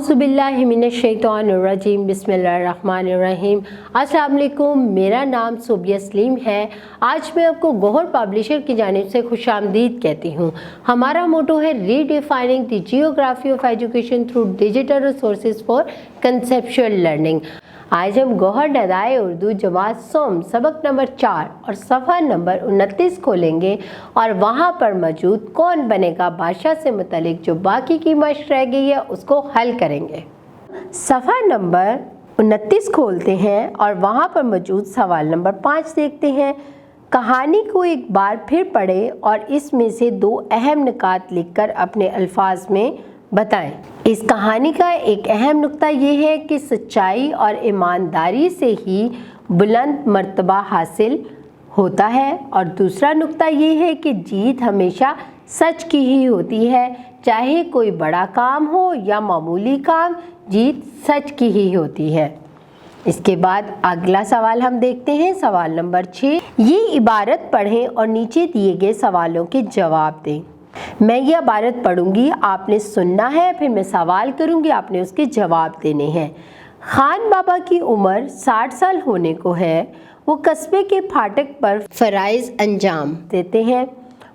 आउज़ुबिल्लाहि मिनश्शैतानिर्रजीम बिस्मिल्लाहिर्रहमानिर्रहीम। अस्सलाम वालेकुम, मेरा नाम सोबिया सलीम है। आज मैं आपको गौहर पब्लिशर की जानिब से खुशामदीद कहती हूँ। हमारा मोटो है redefining the geography of education through digital resources for conceptual learning. आज हम गौहर नदाए उर्दू जमात सोम सबक नंबर 4 और सफ़ा नंबर 29 खोलेंगे और वहाँ पर मौजूद कौन बनेगा बादशाह से मुतलिक जो बाकी की मशक रह गई है उसको हल करेंगे। सफ़ा नंबर 29 खोलते हैं और वहाँ पर मौजूद सवाल नंबर 5 देखते हैं। कहानी को एक बार फिर पढ़ें और इसमें से 2 अहम निकात लिखकर अपने अल्फाज में बताएं। इस कहानी का एक अहम नुक्ता ये है कि सच्चाई और ईमानदारी से ही बुलंद मर्तबा हासिल होता है और दूसरा नुक्ता ये है कि जीत हमेशा सच की ही होती है। चाहे कोई बड़ा काम हो या मामूली काम, जीत सच की ही होती है। इसके बाद अगला सवाल हम देखते हैं, सवाल नंबर 6। ये इबारत पढ़ें और नीचे दिए गए सवालों के जवाब दें। मैं ये इबारत पढ़ूंगी, आपने सुनना है, फिर मैं सवाल करूंगी, आपने उसके जवाब देने हैं। खान बाबा की उम्र 60 साल होने को है। वो कस्बे के फाटक पर फ़राइज़ अंजाम देते हैं।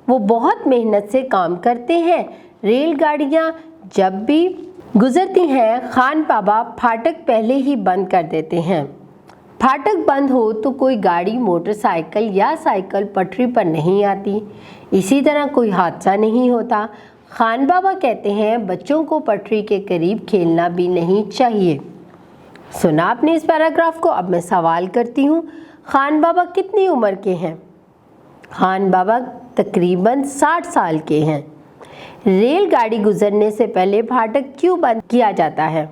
वो बहुत मेहनत से काम करते हैं। रेलगाड़ियाँ जब भी गुजरती हैं, खान बाबा फाटक पहले ही बंद कर देते हैं। फाटक बंद हो तो कोई गाड़ी, मोटरसाइकिल या साइकिल पटरी पर नहीं आती। इसी तरह कोई हादसा नहीं होता। खान बाबा कहते हैं बच्चों को पटरी के करीब खेलना भी नहीं चाहिए। सुना आपने इस पैराग्राफ को। अब मैं सवाल करती हूँ, खान बाबा कितनी उम्र के हैं? खान बाबा तकरीबन 60 साल के हैं। रेलगाड़ी गुजरने से पहले फाटक क्यों बंद किया जाता है?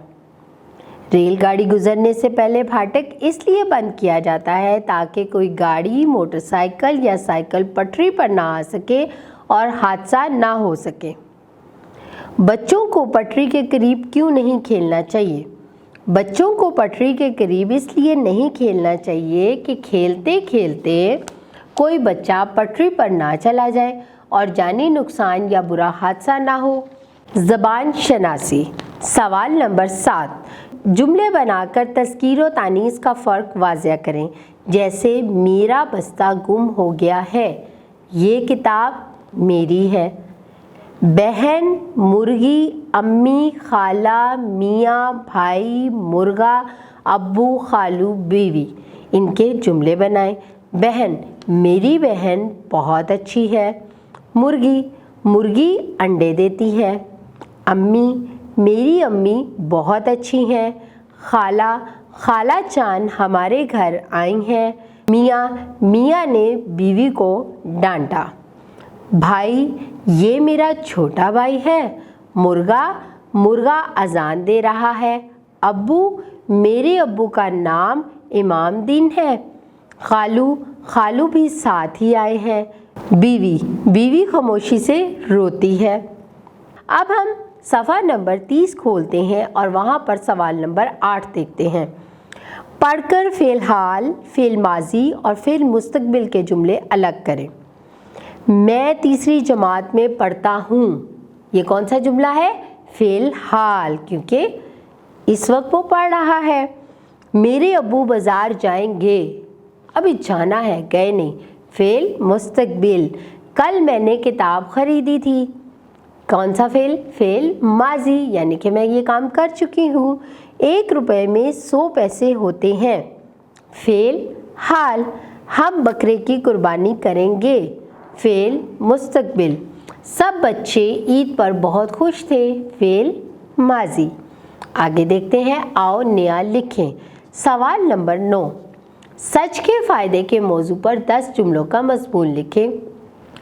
रेलगाड़ी गुजरने से पहले फाटक इसलिए बंद किया जाता है ताकि कोई गाड़ी, मोटरसाइकिल या साइकिल पटरी पर ना आ सके और हादसा ना हो सके। बच्चों को पटरी के करीब क्यों नहीं खेलना चाहिए? बच्चों को पटरी के करीब इसलिए नहीं खेलना चाहिए कि खेलते खेलते कोई बच्चा पटरी पर ना चला जाए और जानी नुकसान या बुरा हादसा ना हो। ज़बान शनासी, सवाल नंबर 7। जुमले बनाकर तज़कीर व तानीस का फ़र्क वाज़िया करें। जैसे मेरा बस्ता गुम हो गया है, ये किताब मेरी है। बहन, मुर्गी, अम्मी, खाला, मियाँ, भाई, मुर्गा, अब्बू, खालू, बीवी, इनके जुमले बनाएं। बहन, मेरी बहन बहुत अच्छी है। मुर्गी, मुर्गी अंडे देती है। अम्मी, मेरी अम्मी बहुत अच्छी हैं। खाला, खाला चांद हमारे घर आई हैं। मियाँ, मियाँ ने बीवी को डांटा। भाई, ये मेरा छोटा भाई है। मुर्गा, मुर्गा अजान दे रहा है। अब्बू, मेरे अब्बू का नाम इमाम दीन है। खालू, खालू भी साथ ही आए हैं। बीवी, बीवी खामोशी से रोती है। अब हम सफ़ा नंबर 30 खोलते हैं और वहाँ पर सवाल नंबर 8 देखते हैं। पढ़कर फ़ेल हाल, फ़ेल माजी और फ़ेल मुस्तकबिल के जुमले अलग करें। मैं तीसरी जमात में पढ़ता हूँ, ये कौन सा जुमला है? फ़ेल हाल, क्योंकि इस वक्त वो पढ़ रहा है। मेरे अब्बू बाज़ार जाएंगे, अभी जाना है, गए नहीं। फ़ेल मुस्तकबिल, कल मैंने किताब ख़रीदी थी। कौन सा फ़ेल? फ़ेल माजी, यानी कि मैं ये काम कर चुकी हूँ। 1 रुपये में 100 पैसे होते हैं। फ़ेल हाल, हम बकरे की कुर्बानी करेंगे। फ़ेल मुस्तकबिल, सब बच्चे ईद पर बहुत खुश थे। फ़ेल माजी। आगे देखते हैं, आओ नया लिखें। सवाल नंबर 9। सच के फ़ायदे के मौजू पर 10 जुमलों का मज़मून लिखें।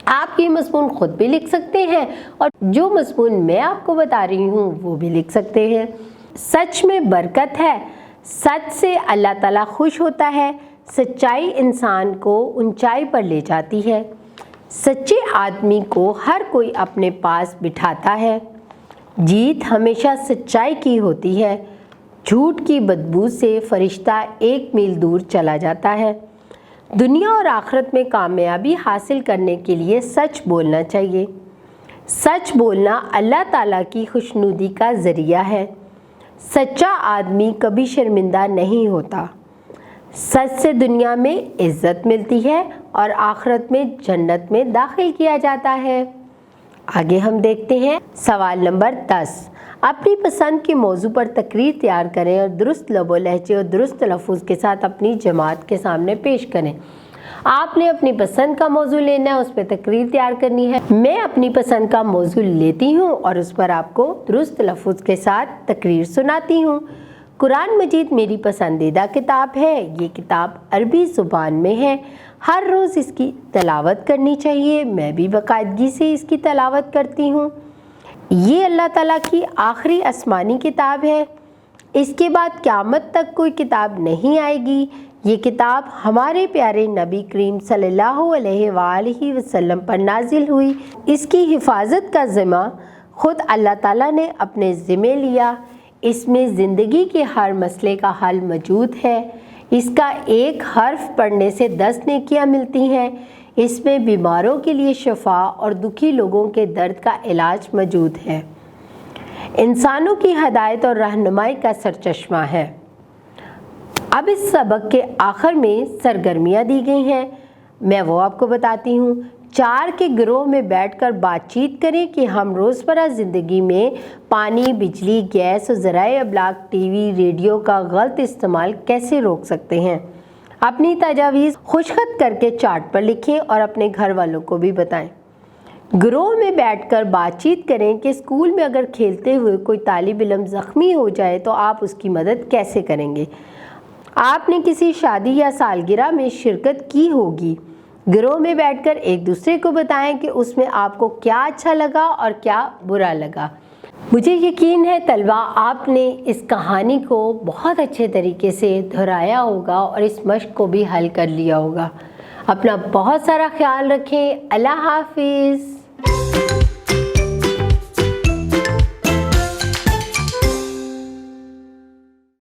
आप ये मज़मून ख़ुद भी लिख सकते हैं और जो मज़मून मैं आपको बता रही हूँ वो भी लिख सकते हैं। सच में बरकत है। सच से अल्लाह ताला खुश होता है। सच्चाई इंसान को ऊंचाई पर ले जाती है। सच्चे आदमी को हर कोई अपने पास बिठाता है। जीत हमेशा सच्चाई की होती है। झूठ की बदबू से फरिश्ता 1 मील दूर चला जाता है। दुनिया और आखिरत में कामयाबी हासिल करने के लिए सच बोलना चाहिए। सच बोलना अल्लाह ताला की खुशनुदी का ज़रिया है। सच्चा आदमी कभी शर्मिंदा नहीं होता। सच से दुनिया में इज्जत मिलती है और आखिरत में जन्नत में दाखिल किया जाता है। आगे हम देखते हैं सवाल नंबर 10। अपनी पसंद के मौजू पर तकरीर तैयार करें और दुरुस्त लबो लहजे और दुरुस्त लफ्ज़ के साथ अपनी जमात के सामने पेश करें। आपने अपनी पसंद का मौजू लेना है, उस पर तकरीर तैयार करनी है। मैं अपनी पसंद का मौजू लेती हूँ और उस पर आपको दुरुस्त लफ्ज़ के साथ तकरीर सुनाती हूँ। कुरान मजीद मेरी पसंदीदा किताब है। ये किताब अरबी ज़ुबान में है। हर रोज़ इसकी तलावत करनी चाहिए। मैं भी बाकायदगी से इसकी तलावत करती हूँ। ये अल्लाह ताला की आखिरी आसमानी किताब है। इसके बाद क़यामत तक कोई किताब नहीं आएगी। ये किताब हमारे प्यारे नबी करीम सल्लल्लाहु अलैहि वसल्लम पर नाजिल हुई। इसकी हिफाजत का ज़िम्मा ख़ुद अल्लाह ताला ने अपने ज़िम्मे लिया। इसमें ज़िंदगी के हर मसले का हल मौजूद है। इसका एक हर्फ पढ़ने से 10 नेकियां मिलती हैं। इसमें बीमारों के लिए शफा और दुखी लोगों के दर्द का इलाज मौजूद है। इंसानों की हदायत और रहनुमाई का सरचश्मा है। अब इस सबक के आखिर में सरगर्मियाँ दी गई हैं, मैं वो आपको बताती हूँ। 4 के गिरोह में बैठकर बातचीत करें कि हम रोज़मर्रा ज़िंदगी में पानी, बिजली, गैस और ज़राए अबलाग, टीवी, रेडियो का गलत इस्तेमाल कैसे रोक सकते हैं। अपनी तजावीज़ खुशखत करके चार्ट पर लिखें और अपने घर वालों को भी बताएं। गिरोह में बैठकर बातचीत करें कि स्कूल में अगर खेलते हुए कोई तालिब इल्म ज़ख्मी हो जाए तो आप उसकी मदद कैसे करेंगे। आपने किसी शादी या सालगिरह में शिरकत की होगी। गिरोह में बैठकर एक दूसरे को बताएं कि उसमें आपको क्या अच्छा लगा और क्या बुरा लगा। मुझे यकीन है तलबा आपने इस कहानी को बहुत अच्छे तरीके से दोहराया होगा और इस मश्क को भी हल कर लिया होगा। अपना बहुत सारा ख्याल रखें। अल्लाह हाफिज़।